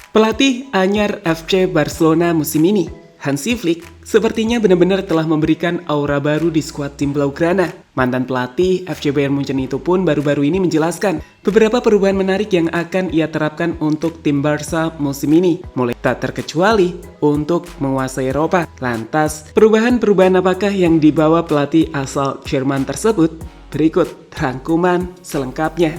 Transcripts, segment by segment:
Pelatih anyar FC Barcelona musim ini, Hansi Flick, sepertinya benar-benar telah memberikan aura baru di skuad tim Blaugrana. Mantan pelatih FC Bayern Munchen itu pun baru-baru ini menjelaskan beberapa perubahan menarik yang akan ia terapkan untuk tim Barca musim ini, mulai tak terkecuali untuk menguasai Eropa. Lantas, perubahan-perubahan apakah yang dibawa pelatih asal Jerman tersebut? Berikut rangkuman selengkapnya.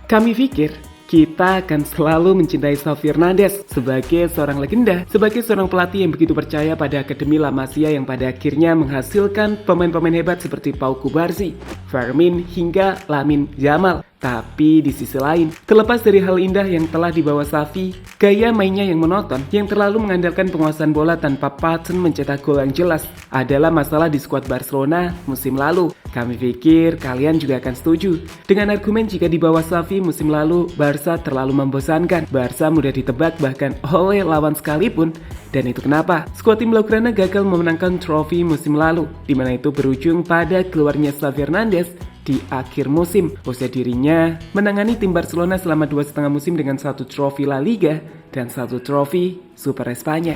Kami pikir kita akan selalu mencintai Xavi Hernandez sebagai seorang legenda, sebagai seorang pelatih yang begitu percaya pada Akademi La Masia yang pada akhirnya menghasilkan pemain-pemain hebat seperti Pau Cubarsí, Fermin hingga Lamine Yamal. Tapi di sisi lain, terlepas dari hal indah yang telah dibawa Xavi, gaya mainnya yang monoton, yang terlalu mengandalkan penguasaan bola tanpa pattern mencetak gol yang jelas, adalah masalah di skuad Barcelona musim lalu. Kami pikir kalian juga akan setuju dengan argumen jika di bawah Xavi musim lalu, Barca terlalu membosankan. Barca mudah ditebak bahkan oleh lawan sekalipun. Dan itu kenapa skuad tim Blaugrana gagal memenangkan trofi musim lalu, di mana itu berujung pada keluarnya Xavi Hernandez di akhir musim. Usai dirinya menangani tim Barcelona selama 2,5 musim dengan 1 trofi La Liga dan 1 trofi Super Espanya.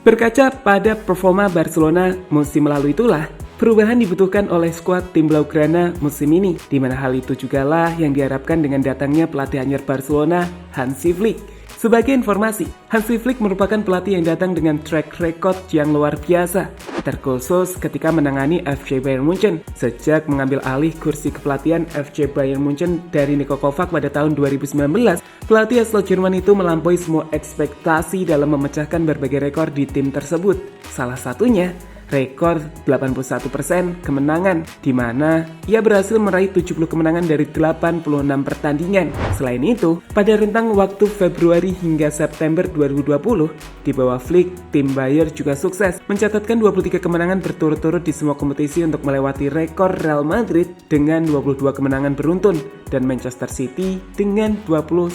Berkaca pada performa Barcelona musim lalu itulah, perubahan dibutuhkan oleh skuad tim Blaugrana musim ini, di mana hal itu jugalah yang diharapkan dengan datangnya pelatih anyar Barcelona, Hansi Flick. Sebagai informasi, Hansi Flick merupakan pelatih yang datang dengan track record yang luar biasa, terkhusus ketika menangani FC Bayern Munchen. Sejak mengambil alih kursi kepelatihan FC Bayern Munchen dari Niko Kovac pada tahun 2019, pelatih asal Jerman itu melampaui semua ekspektasi dalam memecahkan berbagai rekor di tim tersebut. Salah satunya rekor 81% kemenangan, di mana ia berhasil meraih 70 kemenangan dari 86 pertandingan. Selain itu, pada rentang waktu Februari hingga September 2020, di bawah Flick, tim Bayern juga sukses mencatatkan 23 kemenangan berturut-turut di semua kompetisi untuk melewati rekor Real Madrid dengan 22 kemenangan beruntun dan Manchester City dengan 21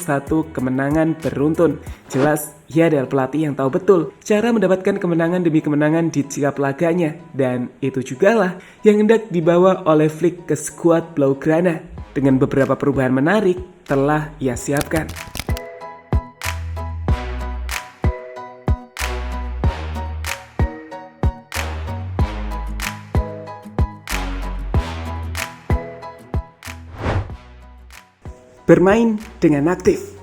kemenangan beruntun. Jelas, ia adalah pelatih yang tahu betul cara mendapatkan kemenangan demi kemenangan di setiap laganya, dan itu jugalah yang hendak dibawa oleh Flick ke skuad Blaugrana. Dengan beberapa perubahan menarik telah ia siapkan. Bermain dengan aktif.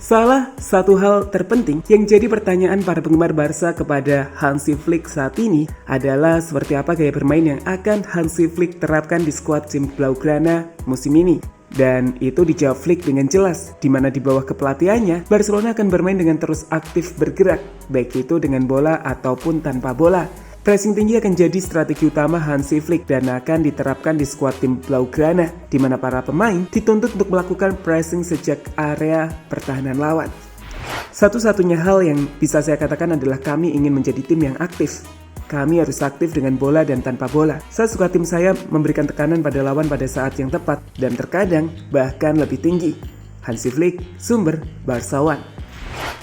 Salah satu hal terpenting yang jadi pertanyaan para penggemar Barca kepada Hansi Flick saat ini adalah seperti apa gaya bermain yang akan Hansi Flick terapkan di skuad tim Blaugrana musim ini. Dan itu dijawab Flick dengan jelas, di mana di bawah kepelatihannya, Barcelona akan bermain dengan terus aktif bergerak, baik itu dengan bola ataupun tanpa bola. Pressing tinggi akan jadi strategi utama Hansi Flick dan akan diterapkan di skuad tim Blaugrana, di mana para pemain dituntut untuk melakukan pressing sejak area pertahanan lawan. Satu-satunya hal yang bisa saya katakan adalah kami ingin menjadi tim yang aktif. Kami harus aktif dengan bola dan tanpa bola. Saya suka tim saya memberikan tekanan pada lawan pada saat yang tepat dan terkadang bahkan lebih tinggi. Hansi Flick, sumber Barcawan.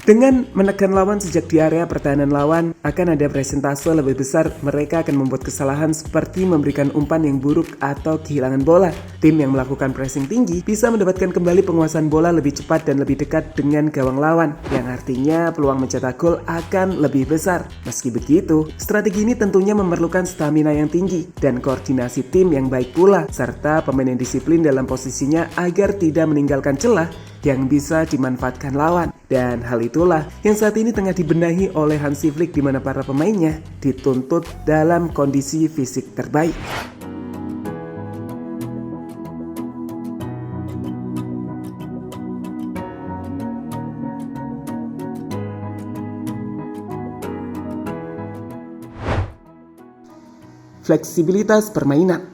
Dengan menekan lawan sejak di area pertahanan lawan, akan ada presentase lebih besar mereka akan membuat kesalahan seperti memberikan umpan yang buruk atau kehilangan bola. Tim yang melakukan pressing tinggi bisa mendapatkan kembali penguasaan bola lebih cepat dan lebih dekat dengan gawang lawan, yang artinya peluang mencetak gol akan lebih besar. Meski begitu, strategi ini tentunya memerlukan stamina yang tinggi dan koordinasi tim yang baik pula, serta pemain yang disiplin dalam posisinya agar tidak meninggalkan celah yang bisa dimanfaatkan lawan. Dan hal itulah yang saat ini tengah dibenahi oleh Hansi Flick, di mana para pemainnya dituntut dalam kondisi fisik terbaik. Fleksibilitas permainan.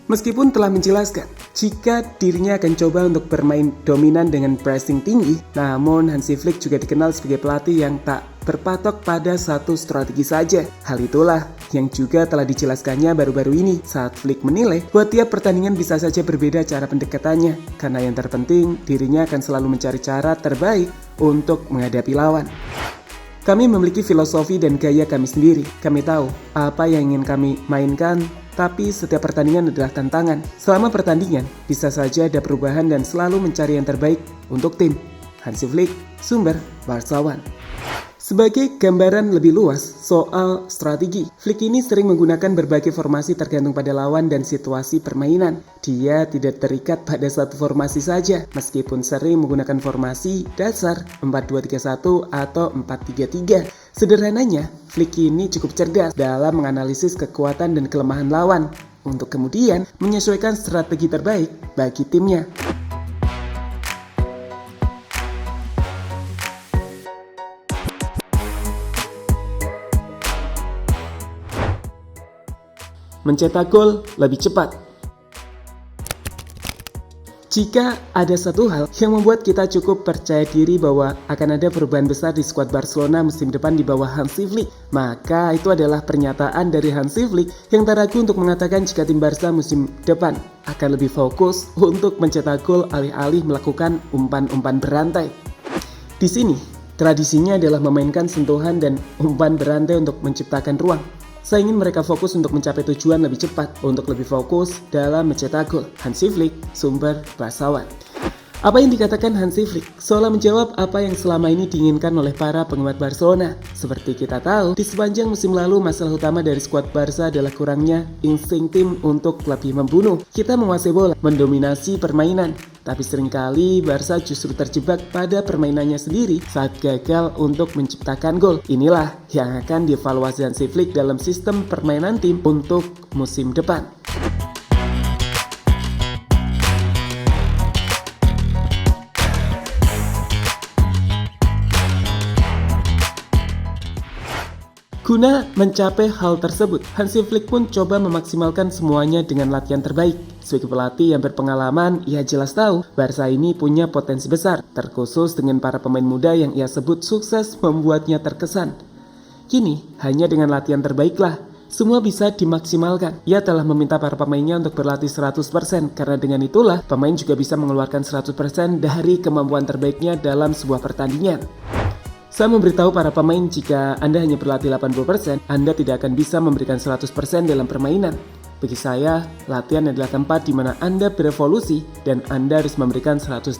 Meskipun telah menjelaskan jika dirinya akan coba untuk bermain dominan dengan pressing tinggi, namun Hansi Flick juga dikenal sebagai pelatih yang tak berpatok pada satu strategi saja. Hal itulah yang juga telah dijelaskannya baru-baru ini saat Flick menilai bahwa tiap pertandingan bisa saja berbeda cara pendekatannya, karena yang terpenting dirinya akan selalu mencari cara terbaik untuk menghadapi lawan. Kami memiliki filosofi dan gaya kami sendiri. Kami tahu apa yang ingin kami mainkan, tapi setiap pertandingan adalah tantangan. Selama pertandingan, bisa saja ada perubahan dan selalu mencari yang terbaik untuk tim. Hansi Flick, sumber Warsawan. Sebagai gambaran lebih luas soal strategi, Flick ini sering menggunakan berbagai formasi tergantung pada lawan dan situasi permainan. Dia tidak terikat pada satu formasi saja, meskipun sering menggunakan formasi dasar 4-2-3-1 atau 4-3-3. Sederhananya, Flick ini cukup cerdas dalam menganalisis kekuatan dan kelemahan lawan, untuk kemudian menyesuaikan strategi terbaik bagi timnya. Mencetak gol lebih cepat. Jika ada satu hal yang membuat kita cukup percaya diri bahwa akan ada perubahan besar di skuad Barcelona musim depan di bawah Hansi Flick, maka itu adalah pernyataan dari Hansi Flick yang tak ragu untuk mengatakan jika tim Barca musim depan akan lebih fokus untuk mencetak gol alih-alih melakukan umpan-umpan berantai. Di sini, tradisinya adalah memainkan sentuhan dan umpan berantai untuk menciptakan ruang. Saya ingin mereka fokus untuk mencapai tujuan lebih cepat, untuk lebih fokus dalam mencetak gol. Hansi Flick, sumber Warsawan. Apa yang dikatakan Hansi Flick seolah menjawab apa yang selama ini diinginkan oleh para penggemar Barcelona. Seperti kita tahu, di sepanjang musim lalu masalah utama dari skuad Barca adalah kurangnya insting tim untuk lebih membunuh. Kita menguasai bola, mendominasi permainan, tapi seringkali Barca justru terjebak pada permainannya sendiri saat gagal untuk menciptakan gol. Inilah yang akan dievaluasi Hansi Flick dalam sistem permainan tim untuk musim depan. Guna mencapai hal tersebut, Hansi Flick pun coba memaksimalkan semuanya dengan latihan terbaik. Sebagai pelatih yang berpengalaman, ia jelas tahu Barca ini punya potensi besar, terkhusus dengan para pemain muda yang ia sebut sukses membuatnya terkesan. Kini, hanya dengan latihan terbaiklah semua bisa dimaksimalkan. Ia telah meminta para pemainnya untuk berlatih 100%, karena dengan itulah pemain juga bisa mengeluarkan 100% dari kemampuan terbaiknya dalam sebuah pertandingan. Saya memberitahu para pemain jika Anda hanya berlatih 80%, Anda tidak akan bisa memberikan 100% dalam permainan. Bagi saya, latihan adalah tempat di mana Anda berevolusi dan Anda harus memberikan 100%.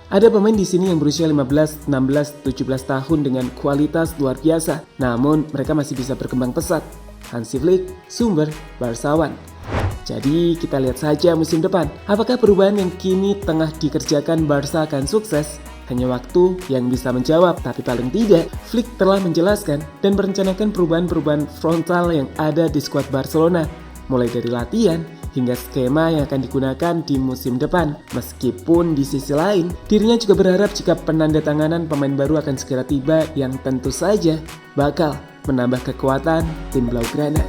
Ada pemain di sini yang berusia 15, 16, 17 tahun dengan kualitas luar biasa, namun mereka masih bisa berkembang pesat. Hansi Flick, sumber Warsawan. Jadi kita lihat saja musim depan, apakah perubahan yang kini tengah dikerjakan Barca akan sukses? Hanya waktu yang bisa menjawab, tapi paling tidak Flick telah menjelaskan dan merencanakan perubahan-perubahan frontal yang ada di skuad Barcelona, mulai dari latihan hingga skema yang akan digunakan di musim depan. Meskipun di sisi lain, dirinya juga berharap jika penandatanganan pemain baru akan segera tiba yang tentu saja bakal menambah kekuatan tim Blaugrana.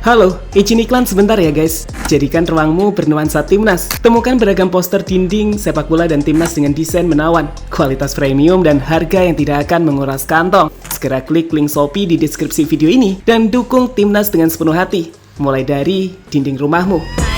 Halo, izin iklan sebentar ya guys. Jadikan ruangmu bernuansa timnas. Temukan beragam poster dinding, sepak bola dan timnas dengan desain menawan, kualitas premium dan harga yang tidak akan menguras kantong. Segera klik link Shopee di deskripsi video ini dan dukung timnas dengan sepenuh hati. Mulai dari dinding rumahmu.